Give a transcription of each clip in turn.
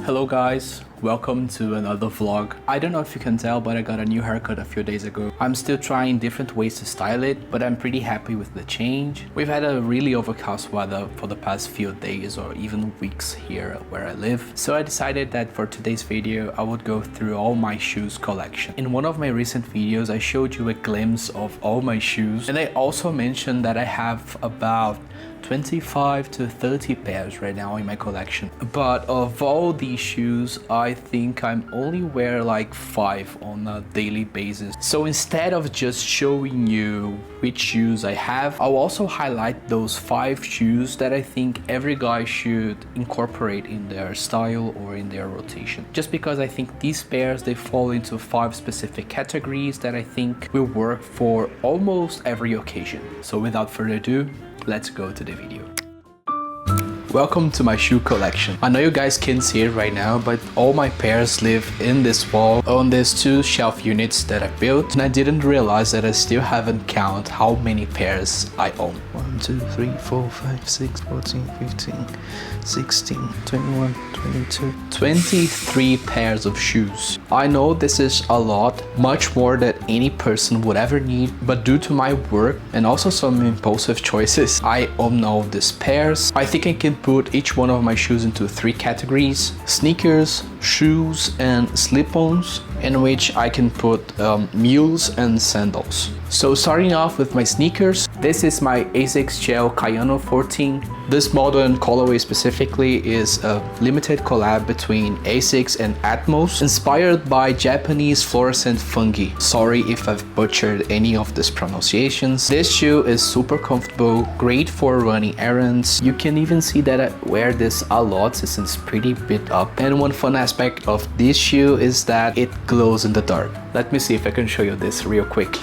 Hello guys, welcome to another vlog. I don't know if you can tell, but I got a new haircut a few days ago. I'm still trying different ways to style it, but I'm pretty happy with the change. We've had a really overcast weather for the past few days or even weeks here where I live. So I decided that for today's video, I would go through all my shoes collection. In one of my recent videos, I showed you a glimpse of all my shoes. And I also mentioned that I have about 25 to 30 pairs right now in my collection. But of all these shoes, I think I'm only wear like 5 on a daily basis. So instead of just showing you which shoes I have, I'll also highlight those 5 shoes that I think every guy should incorporate in their style or in their rotation. Just because I think these pairs, they fall into 5 specific categories that I think will work for almost every occasion. So without further ado, let's go to the video. Welcome to my shoe collection. I know you guys can't see it right now, but all my pairs live in this wall on these 2 shelf units that I built, and I didn't realize that I still haven't counted how many pairs I own. 1, 2, 3, 4, 5, 6, 14, 15, 16, 21, 22, 23 pairs of shoes. I know this is a lot, much more than any person would ever need, but due to my work and also some impulsive choices, I own all these pairs. I think I can put each one of my shoes into 3 categories: sneakers, shoes, and slip-ons, in which I can put mules and sandals. So starting off with my sneakers, this is my Asics Gel Kayano 14. This model and colorway specifically is a limited collab between Asics and Atmos, inspired by Japanese fluorescent fungi. Sorry if I've butchered any of these pronunciations. This shoe is super comfortable, great for running errands. You can even see that I wear this a lot since it's pretty beat up. And one fun aspect of this shoe is that it glows in the dark. Let me see if I can show you this real quick.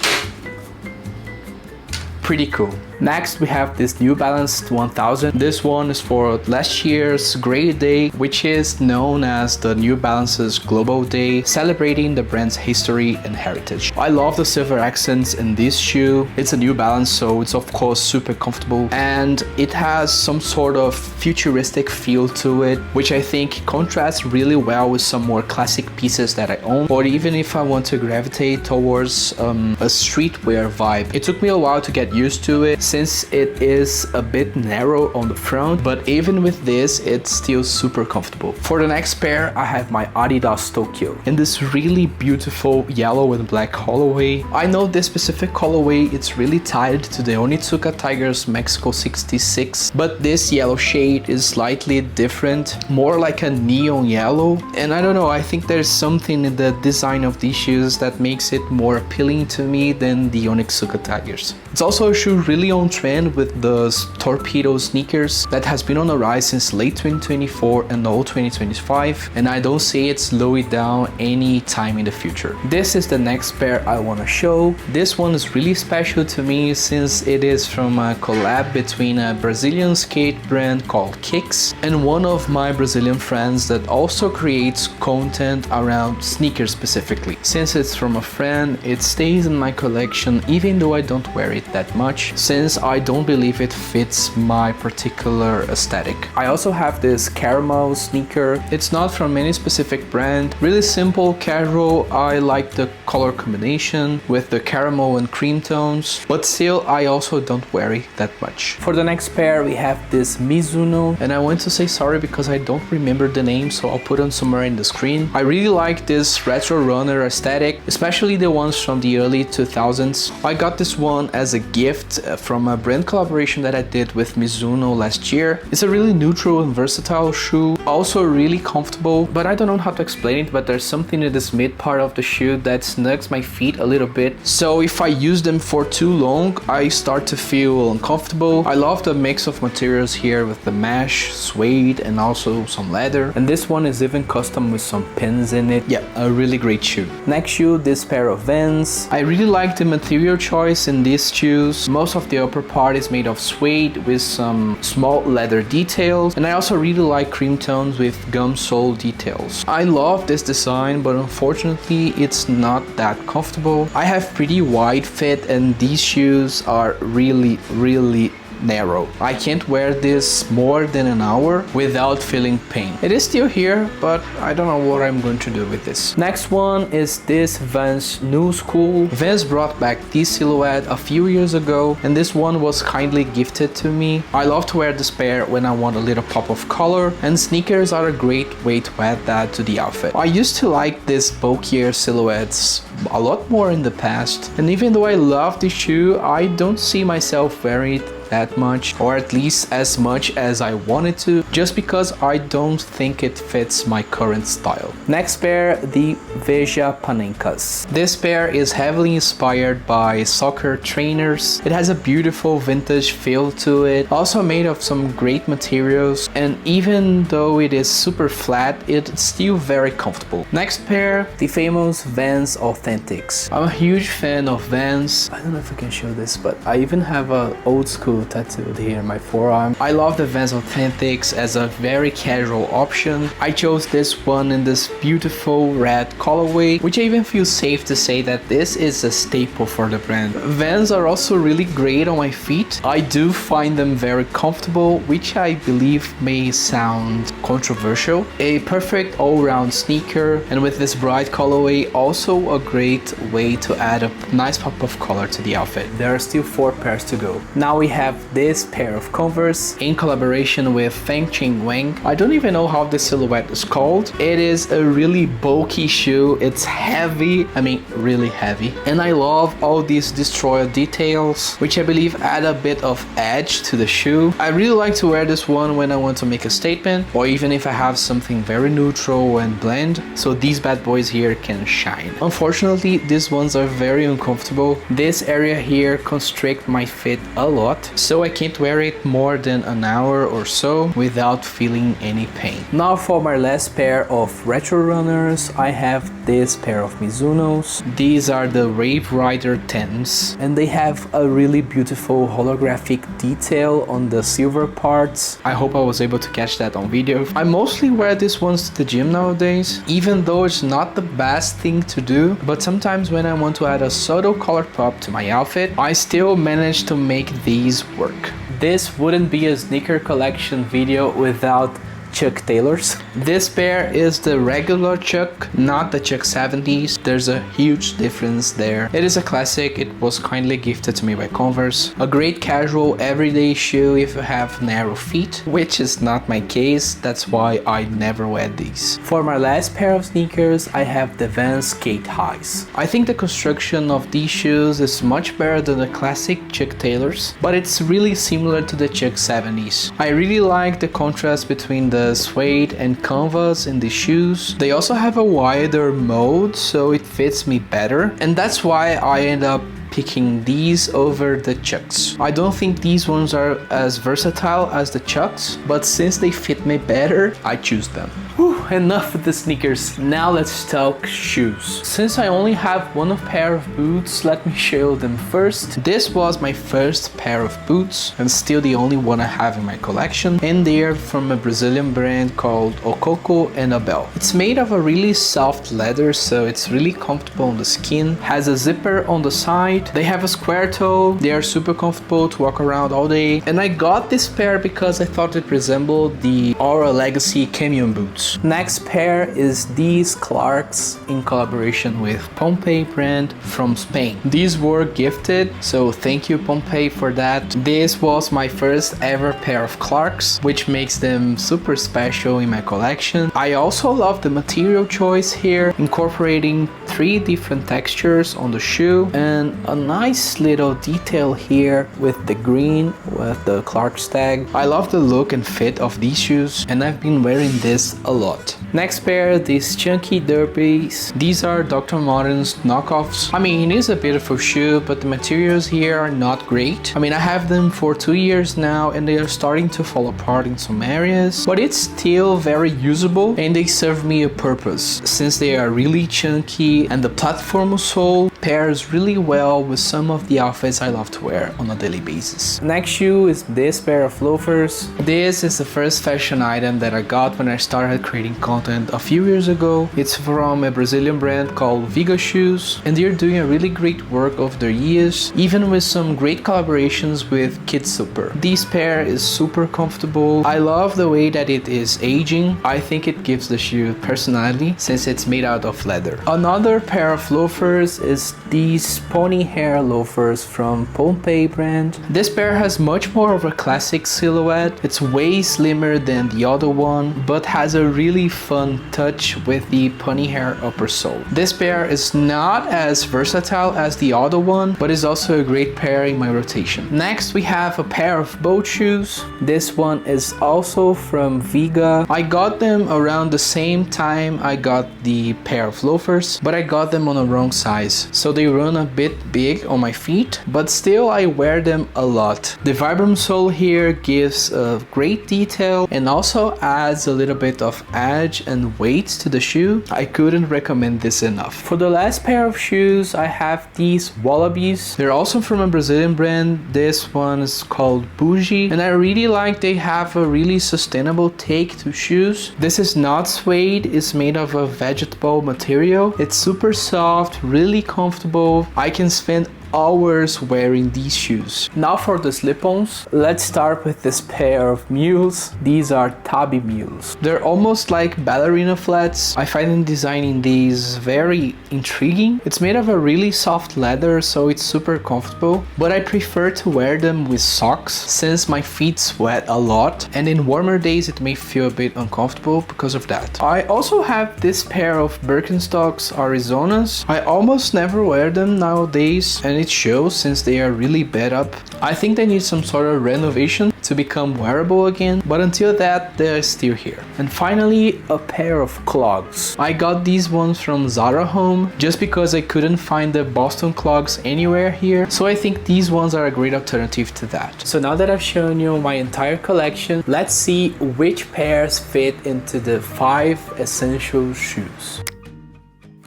Pretty cool. Next, we have this New Balance 1000. This one is for last year's Great Day, which is known as the New Balance's Global Day, celebrating the brand's history and heritage. I love the silver accents in this shoe. It's a New Balance, so it's of course super comfortable, and it has some sort of futuristic feel to it, which I think contrasts really well with some more classic pieces that I own, or even if I want to gravitate towards a streetwear vibe. It took me a while to get used to it, since it is a bit narrow on the front, but even with this, it's still super comfortable. For the next pair, I have my Adidas Tokyo in this really beautiful yellow and black colorway. I know this specific colorway, it's really tied to the Onitsuka Tigers Mexico 66, but this yellow shade is slightly different, more like a neon yellow. And I don't know, I think there's something in the design of these shoes that makes it more appealing to me than the Onitsuka Tigers. It's also a shoe really on trend with the Torpedo sneakers that has been on the rise since late 2024 and all 2025, and I don't see it slowing down any time in the future. This is the next pair I want to show. This one is really special to me since it is from a collab between a Brazilian skate brand called Kicks and one of my Brazilian friends that also creates content around sneakers specifically. Since it's from a friend, it stays in my collection even though I don't wear it that much, since I don't believe it fits my particular aesthetic. I also have this caramel sneaker. It's not from any specific brand, really simple, casual. I like the color combination with the caramel and cream tones, but still I also don't wear it that much. For the next pair, we have this Mizuno, and I want to say sorry because I don't remember the name, so I'll put on somewhere in the screen. I really like this retro runner aesthetic, especially the ones from the early 2000s. I got this one as a gift from a brand collaboration that I did with Mizuno last year. It's a really neutral and versatile shoe, also really comfortable, but I don't know how to explain it, but there's something in this mid part of the shoe that snugs my feet a little bit. So if I use them for too long, I start to feel uncomfortable. I love the mix of materials here with the mesh, suede, and also some leather. And this one is even custom with some pins in it. Yeah, a really great shoe. Next shoe, this pair of Vans. I really like the material choice in this shoes. Most of the upper part is made of suede with some small leather details, and I also really like cream tones with gum sole details. I love this design, but unfortunately it's not that comfortable. I have pretty wide fit and these shoes are really narrow. I can't wear this more than an hour without feeling pain. It is still here, but I don't know what I'm going to do with this. Next one is this Vans New School. Vans brought back this silhouette a few years ago, and this one was kindly gifted to me. I love to wear this pair when I want a little pop of color, and sneakers are a great way to add that to the outfit. I used to like these bulkier silhouettes a lot more in the past, and even though I love this shoe, I don't see myself wearing it that much, or at least as much as I wanted to, just because I don't think it fits my current style. Next pair, the Veja Panenkas. This pair is heavily inspired by soccer trainers. It has a beautiful vintage feel to it, also made of some great materials, and even though it is super flat, it's still very comfortable. Next pair, the famous Vans Authentics. I'm a huge fan of Vans. I don't know if I can show this, but I even have a old school tattooed here in my forearm. I love the Vans Authentics as a very casual option. I chose this one in this beautiful red colorway, which I even feel safe to say that this is a staple for the brand. Vans are also really great on my feet. I do find them very comfortable, which I believe may sound controversial. A perfect all-round sneaker, and with this bright colorway, also a great way to add a nice pop of color to the outfit. There are still 4 pairs to go. Now we have this pair of Converse in collaboration with Feng Ching Wang. I don't even know how this silhouette is called. It is a really bulky shoe. It's heavy, I mean really heavy, and I love all these destroyer details, which I believe add a bit of edge to the shoe. I really like to wear this one when I want to make a statement, or even if I have something very neutral and bland, so these bad boys here can shine. Unfortunately, these ones are very uncomfortable. This area here constricts my feet a lot, so I can't wear it more than an hour or so without feeling any pain. Now for my last pair of retro runners, I have this pair of Mizunos. These are the Wave Rider 10s, and they have a really beautiful holographic detail on the silver parts. I hope I was able to catch that on video. I mostly wear these ones to the gym nowadays, even though it's not the best thing to do, but sometimes when I want to add a subtle color pop to my outfit, I still manage to make these work. This wouldn't be a sneaker collection video without Chuck Taylors. This pair is the regular Chuck, not the Chuck 70s. There's a huge difference there. It is a classic. It was kindly gifted to me by Converse. A great casual everyday shoe if you have narrow feet, which is not my case. That's why I never wear these. For my last pair of sneakers, I have the Vans Skate Highs. I think the construction of these shoes is much better than the classic Chuck Taylors, but it's really similar to the Chuck 70s. I really like the contrast between the suede and canvas in the shoes. They also have a wider mold, so it fits me better, and that's why I end up picking these over the Chucks. I don't think these ones are as versatile as the Chucks, but since they fit me better, I choose them. Whew, enough with the sneakers. Now let's talk shoes. Since I only have one pair of boots, let me show them first. This was my first pair of boots, and still the only one I have in my collection, and they are from a Brazilian brand called Okoko and Abel. It's made of a really soft leather, so it's really comfortable on the skin. Has a zipper on the side. They have a square toe. They are super comfortable to walk around all day, and I got this pair because I thought it resembled the Aura Legacy Camion boots. Next pair is these Clarks in collaboration with Pompey brand from Spain. These were gifted, so thank you Pompey for that. This was my first ever pair of Clarks, which makes them super special in my collection. I also love the material choice here, incorporating 3 different textures on the shoe, and a nice little detail here with the green with the Clarks tag. I love the look and fit of these shoes, and I've been wearing this a lot. it. Next pair, these chunky derbies. These are Dr. Martens knockoffs. I mean, it's a beautiful shoe, but the materials here are not great. I mean, I have them for 2 years now and they are starting to fall apart in some areas, but it's still very usable and they serve me a purpose since they are really chunky and the platform sole pairs really well with some of the outfits I love to wear on a daily basis. Next shoe is this pair of loafers. This is the first fashion item that I got when I started creating content a few years ago. It's from a Brazilian brand called Viga Shoes and they're doing a really great work over the years, even with some great collaborations with Kid Super. This pair is super comfortable. I love the way that it is aging. I think it gives the shoe personality since it's made out of leather. Another pair of loafers is these pony hair loafers from Pompeii brand. This pair has much more of a classic silhouette. It's way slimmer than the other one, but has a really fun touch with the pony hair upper sole. This pair is not as versatile as the other one, but is also a great pair in my rotation. Next, we have a pair of boat shoes. This one is also from Viga. I got them around the same time I got the pair of loafers, but I got them on the wrong size. So they run a bit big on my feet, but still I wear them a lot. The Vibram sole here gives a great detail and also adds a little bit of edge and weight to the shoe. I couldn't recommend this enough. For the last pair of shoes, I have these Wallabies. They're also from a Brazilian brand. This one is called Bougie, and I really like they have a really sustainable take to shoes. This is not suede, it's made of a vegetable material. It's super soft, really comfortable. I can spend hours wearing these shoes. Now for the slip-ons. Let's start with this pair of mules. These are Tabi mules. They're almost like ballerina flats. I find designing these very intriguing. It's made of a really soft leather, so it's super comfortable, but I prefer to wear them with socks since my feet sweat a lot, and in warmer days it may feel a bit uncomfortable because of that. I also have this pair of Birkenstocks Arizonas. I almost never wear them nowadays, and it shows since they are really bad up. I think they need some sort of renovation to become wearable again, but until that, they're still here. And finally, a pair of clogs. I got these ones from Zara Home just because I couldn't find the Boston clogs anywhere here, so I think these ones are a great alternative to that. So now that I've shown you my entire collection, let's see which pairs fit into the 5 essential shoes.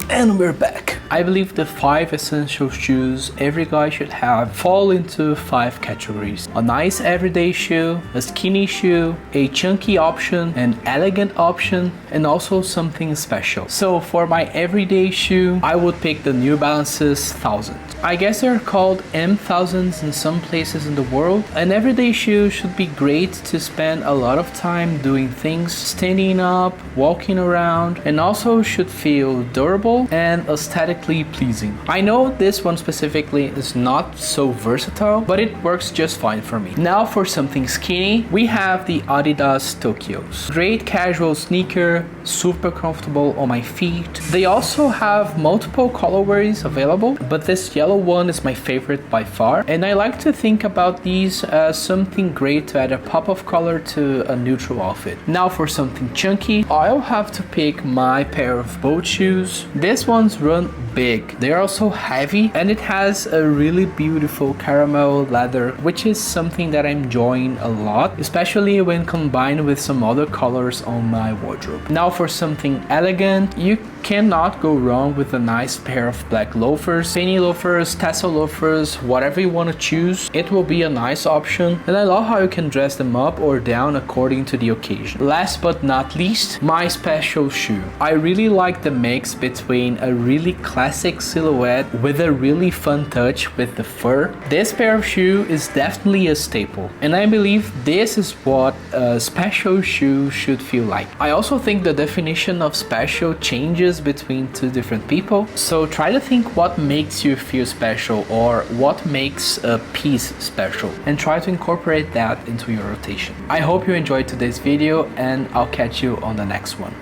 And we're back. I believe the 5 essential shoes every guy should have fall into 5 categories. A nice everyday shoe, a skinny shoe, a chunky option, an elegant option, and also something special. So for my everyday shoe, I would pick the New Balance's 1000. I guess they're called M1000s in some places in the world. An everyday shoe should be great to spend a lot of time doing things, standing up, walking around, and also should feel durable and aesthetically pleasing. I know this one specifically is not so versatile, but it works just fine for me. Now for something skinny, we have the Adidas Tokyos. Great casual sneaker, super comfortable on my feet. They also have multiple colorways available, but this yellow one is my favorite by far, and I like to think about these as something great to add a pop of color to a neutral outfit. Now for something chunky, I'll have to pick my pair of boat shoes. These ones run big. They are also heavy, and it has a really beautiful caramel leather, which is something that I'm enjoying a lot, especially when combined with some other colors on my wardrobe. Now for something elegant, you cannot go wrong with a nice pair of black loafers, penny loafers, tassel loafers, whatever you want to choose. It will be a nice option, and I love how you can dress them up or down according to the occasion. Last but not least, my special shoe. I really like the mix between a really classic silhouette with a really fun touch with the fur. This pair of shoe is definitely a staple, and I believe this is what a special shoe should feel like. I also think the definition of special changes between two different people, so try to think what makes you feel special or what makes a piece special, and try to incorporate that into your rotation. I hope you enjoyed today's video, and I'll catch you on the next one.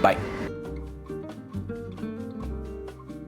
Bye.